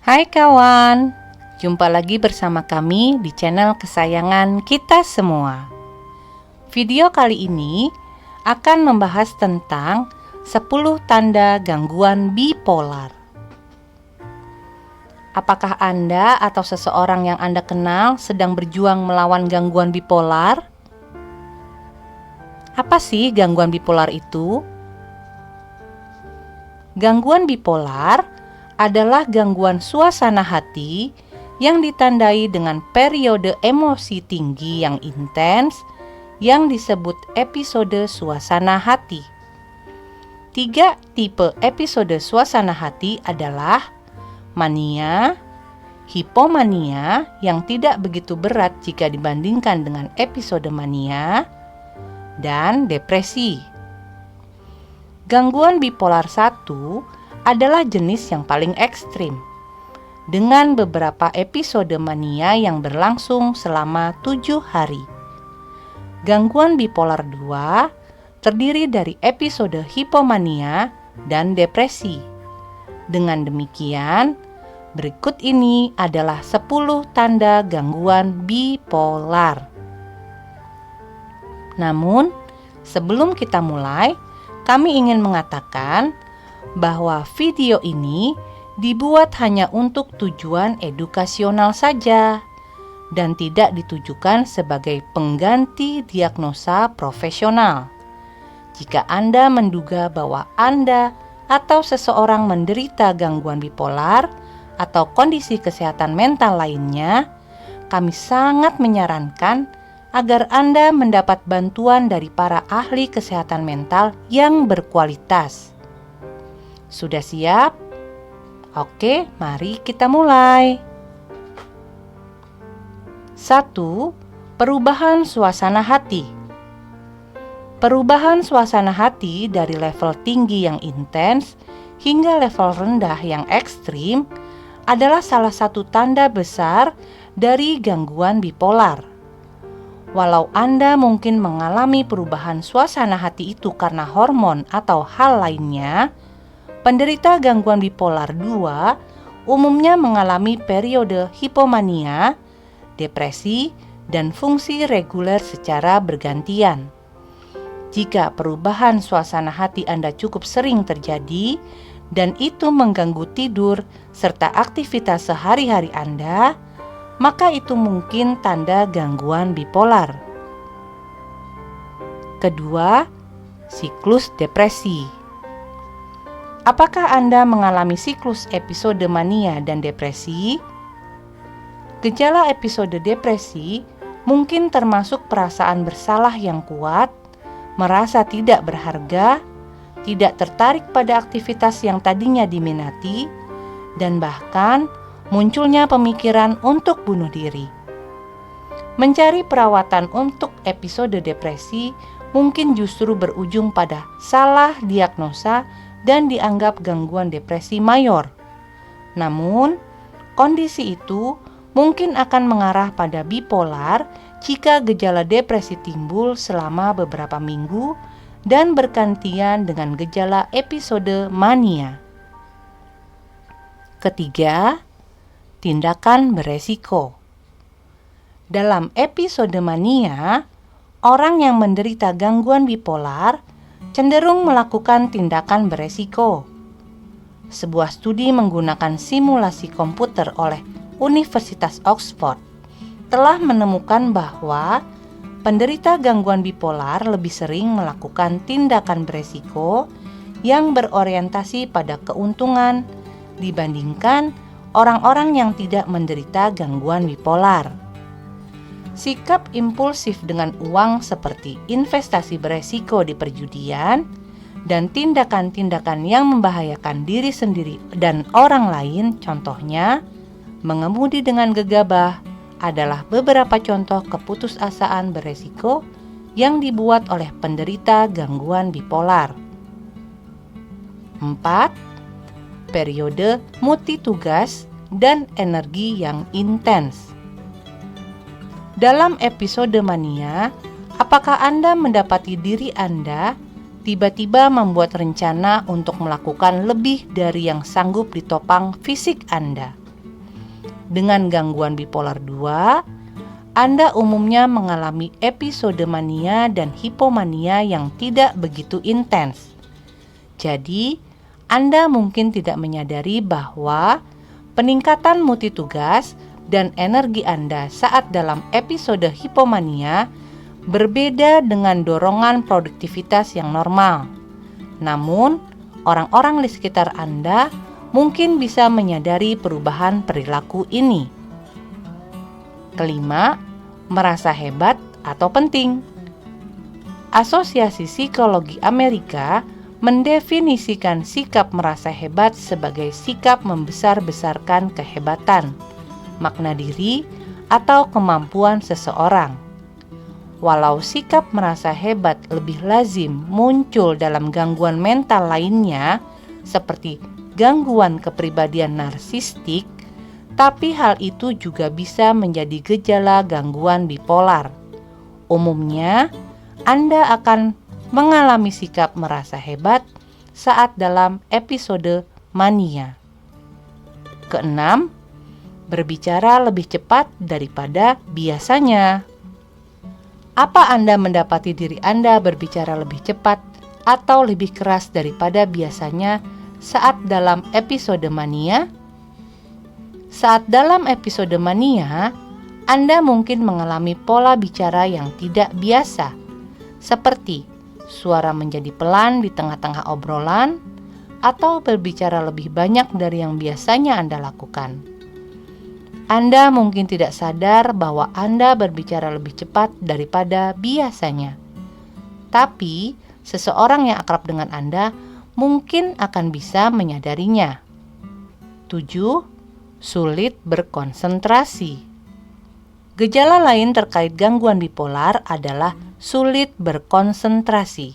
Hai kawan, jumpa lagi bersama kami di channel kesayangan kita semua. Video kali ini akan membahas tentang 10 tanda gangguan bipolar. Apakah Anda atau seseorang yang Anda kenal sedang berjuang melawan gangguan bipolar? Apa sih gangguan bipolar itu? Gangguan bipolar adalah gangguan suasana hati yang ditandai dengan periode emosi tinggi yang intens yang disebut episode suasana hati. 3 tipe episode suasana hati adalah mania, hipomania yang tidak begitu berat jika dibandingkan dengan episode mania, dan depresi. Gangguan bipolar 1 adalah jenis yang paling ekstrim, dengan beberapa episode mania yang berlangsung selama 7 hari. Gangguan bipolar 2 terdiri dari episode hipomania dan depresi. Dengan demikian, berikut ini adalah 10 tanda gangguan bipolar. Namun, sebelum kita mulai, kami ingin mengatakan bahwa video ini dibuat hanya untuk tujuan edukasional saja dan tidak ditujukan sebagai pengganti diagnosa profesional. Jika Anda menduga bahwa Anda atau seseorang menderita gangguan bipolar atau kondisi kesehatan mental lainnya, kami sangat menyarankan agar Anda mendapat bantuan dari para ahli kesehatan mental yang berkualitas. Sudah siap? Oke, mari kita mulai. 1. Perubahan suasana hati. Perubahan suasana hati dari level tinggi yang intens hingga level rendah yang ekstrim adalah salah satu tanda besar dari gangguan bipolar. Walau Anda mungkin mengalami perubahan suasana hati itu karena hormon atau hal lainnya, penderita gangguan bipolar 2 umumnya mengalami periode hipomania, depresi, dan fungsi reguler secara bergantian. Jika perubahan suasana hati Anda cukup sering terjadi dan itu mengganggu tidur serta aktivitas sehari-hari Anda, maka itu mungkin tanda gangguan bipolar. Kedua, siklus depresi. Apakah Anda mengalami siklus episode mania dan depresi? Gejala episode depresi mungkin termasuk perasaan bersalah yang kuat, merasa tidak berharga, tidak tertarik pada aktivitas yang tadinya diminati, dan bahkan munculnya pemikiran untuk bunuh diri. Mencari perawatan untuk episode depresi mungkin justru berujung pada salah diagnosa dan dianggap gangguan depresi mayor. Namun, kondisi itu mungkin akan mengarah pada bipolar jika gejala depresi timbul selama beberapa minggu dan bergantian dengan gejala episode mania. Ketiga, tindakan beresiko. Dalam episode mania, orang yang menderita gangguan bipolar cenderung melakukan tindakan beresiko. Sebuah studi menggunakan simulasi komputer oleh Universitas Oxford telah menemukan bahwa penderita gangguan bipolar lebih sering melakukan tindakan beresiko yang berorientasi pada keuntungan dibandingkan orang-orang yang tidak menderita gangguan bipolar. Sikap impulsif dengan uang seperti investasi beresiko di perjudian dan tindakan-tindakan yang membahayakan diri sendiri dan orang lain, contohnya mengemudi dengan gegabah, adalah beberapa contoh keputusasaan beresiko yang dibuat oleh penderita gangguan bipolar. 4. Periode multitugas dan energi yang intens. Dalam episode mania, apakah Anda mendapati diri Anda tiba-tiba membuat rencana untuk melakukan lebih dari yang sanggup ditopang fisik Anda? dengan gangguan bipolar 2, Anda umumnya mengalami episode mania dan hipomania yang tidak begitu intens. Jadi, Anda mungkin tidak menyadari bahwa peningkatan multitugas dan energi Anda saat dalam episode hipomania berbeda dengan dorongan produktivitas yang normal. Namun, orang-orang di sekitar Anda mungkin bisa menyadari perubahan perilaku ini. Kelima, merasa hebat atau penting. Asosiasi Psikologi Amerika mendefinisikan sikap merasa hebat sebagai sikap membesar-besarkan kehebatan, makna diri, atau kemampuan seseorang. Walau sikap merasa hebat lebih lazim muncul dalam gangguan mental lainnya, seperti gangguan kepribadian narsistik, tapi hal itu juga bisa menjadi gejala gangguan bipolar. Umumnya, Anda akan mengalami sikap merasa hebat saat dalam episode mania. Keenam, berbicara lebih cepat daripada biasanya. Apa Anda mendapati diri Anda berbicara lebih cepat atau lebih keras daripada biasanya saat dalam episode mania? Saat dalam episode mania, Anda mungkin mengalami pola bicara yang tidak biasa, seperti suara menjadi pelan di tengah-tengah obrolan, atau berbicara lebih banyak dari yang biasanya Anda lakukan. Anda mungkin tidak sadar bahwa Anda berbicara lebih cepat daripada biasanya. Tapi, seseorang yang akrab dengan Anda mungkin akan bisa menyadarinya. 7. Sulit berkonsentrasi. Gejala lain terkait gangguan bipolar adalah sulit berkonsentrasi,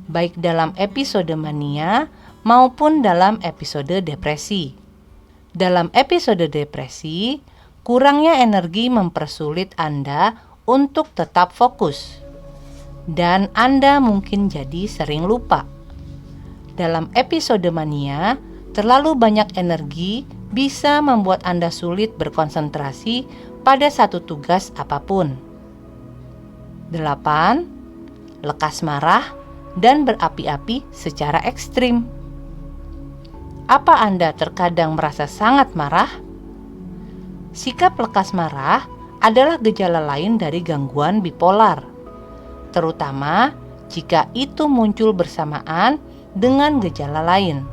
baik dalam episode mania maupun dalam episode depresi. Dalam episode depresi, kurangnya energi mempersulit Anda untuk tetap fokus, dan Anda mungkin jadi sering lupa. Dalam episode mania, terlalu banyak energi bisa membuat Anda sulit berkonsentrasi pada satu tugas apapun. 8. Lekas marah dan berapi-api secara ekstrim. Apa Anda terkadang merasa sangat marah? Sikap lekas marah adalah gejala lain dari gangguan bipolar, terutama jika itu muncul bersamaan dengan gejala lain.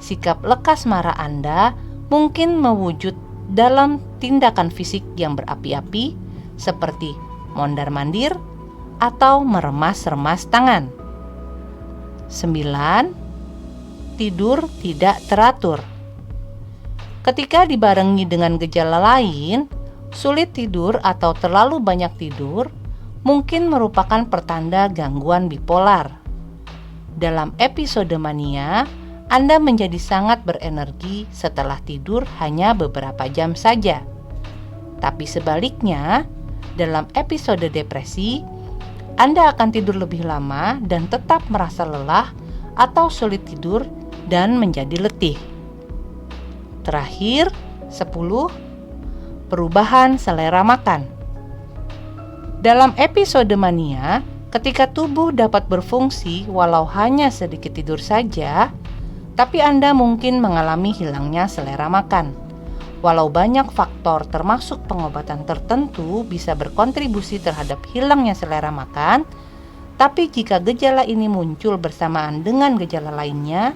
Sikap lekas marah Anda mungkin mewujud dalam tindakan fisik yang berapi-api seperti mondar-mandir atau meremas-remas tangan. 9. Tidur tidak teratur. Ketika dibarengi dengan gejala lain, sulit tidur atau terlalu banyak tidur mungkin merupakan pertanda gangguan bipolar. Dalam episode mania, Anda menjadi sangat berenergi setelah tidur hanya beberapa jam saja. Tapi sebaliknya, dalam episode depresi, Anda akan tidur lebih lama dan tetap merasa lelah atau sulit tidur dan menjadi letih. Terakhir, 10. Perubahan selera makan. Dalam episode mania, ketika tubuh dapat berfungsi walau hanya sedikit tidur saja, tapi Anda mungkin mengalami hilangnya selera makan. Walau banyak faktor termasuk pengobatan tertentu bisa berkontribusi terhadap hilangnya selera makan, tapi jika gejala ini muncul bersamaan dengan gejala lainnya,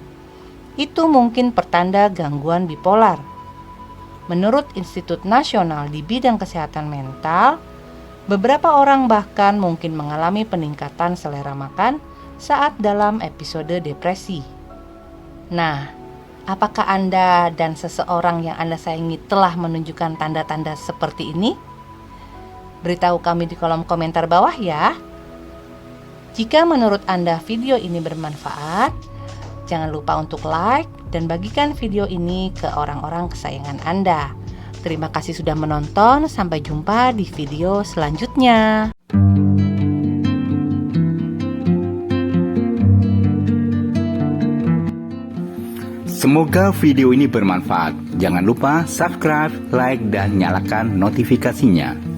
itu mungkin pertanda gangguan bipolar. Menurut Institut Nasional di Bidang Kesehatan Mental, beberapa orang bahkan mungkin mengalami peningkatan selera makan saat dalam episode depresi. Nah, apakah Anda dan seseorang yang Anda sayangi telah menunjukkan tanda-tanda seperti ini? Beritahu kami di kolom komentar bawah ya. Jika menurut Anda video ini bermanfaat, jangan lupa untuk like dan bagikan video ini ke orang-orang kesayangan Anda. Terima kasih sudah menonton, sampai jumpa di video selanjutnya. Semoga video ini bermanfaat. Jangan lupa subscribe, like, dan nyalakan notifikasinya.